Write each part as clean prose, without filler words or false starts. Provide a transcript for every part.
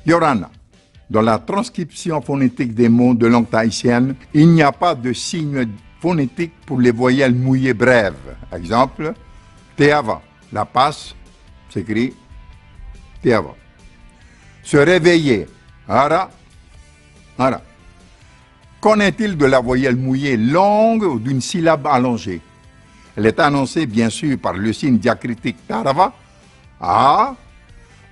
Yorana, dans la transcription phonétique des mots de langue tahitienne, il n'y a pas de signe phonétique pour les voyelles mouillées brèves. Exemple, Teava, la passe s'écrit Teava. Se réveiller, Ara, Ara. Qu'en est-il de la voyelle mouillée longue ou d'une syllabe allongée? Elle est annoncée bien sûr par le signe diacritique Tarava, A,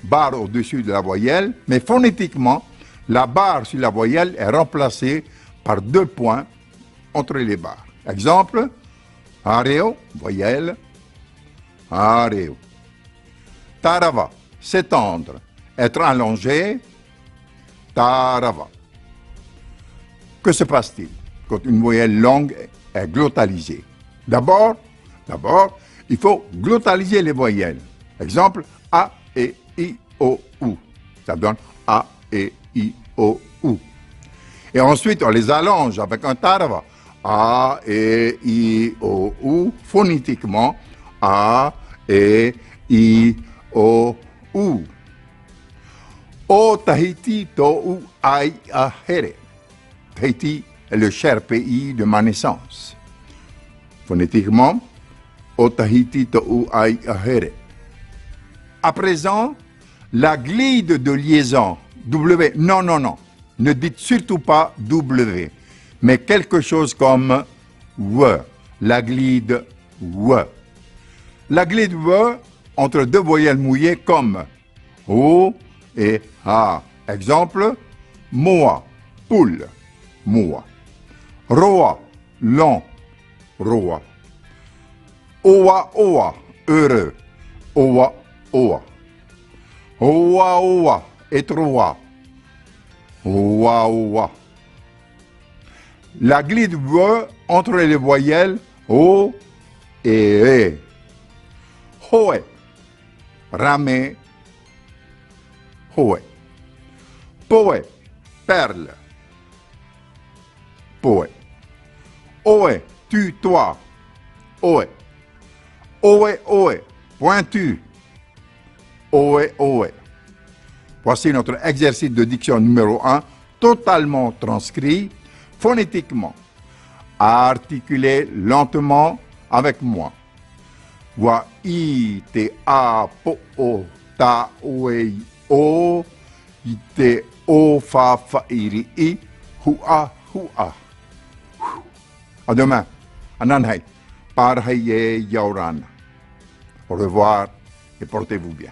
barre au-dessus de la voyelle, mais phonétiquement, la barre sur la voyelle est remplacée par 2 points entre les barres. Exemple, Areo, voyelle, Areo. Tarava, s'étendre, être allongé, Tarava. Que se passe-t-il quand une voyelle longue est glottalisée? D'abord, il faut glottaliser les voyelles. Exemple, A, E, I, O, U. Ça donne A, E, I, O, U. Et ensuite, on les allonge avec un tarava. A, E, I, O, U. Phonétiquement, A, E, I, O, U. O Tahiti to u ai ahere. Tahiti est le cher pays de ma naissance. Phonétiquement, O Tahiti to u ai ahere. À présent, la glide de liaison W, non, ne dites surtout pas W, mais quelque chose comme W, la glide W. La glide W entre 2 voyelles mouillées comme O et A. Exemple, Moa, poule, Moa. Roa, long, Roa. Oa, Oa, heureux, Oa, Oa. Oa, Oa, être Oa. Oa, Oa. La glide W entre les voyelles O et E. Hoe, ramé, Hoe. Poe, perle, Poe. Oe, tu, toi, Oe. Oe, Oe, pointu, Oe, Oe. Voici notre exercice de diction numéro 1, totalement transcrit, phonétiquement. Articulez lentement avec moi. Wa, I, te, a, po, o, ta, oe, o, I, te, o, fa, fa, iri, I, hua, hua. À demain. Ananhai. Parhaye Yaurana. Au revoir et portez-vous bien.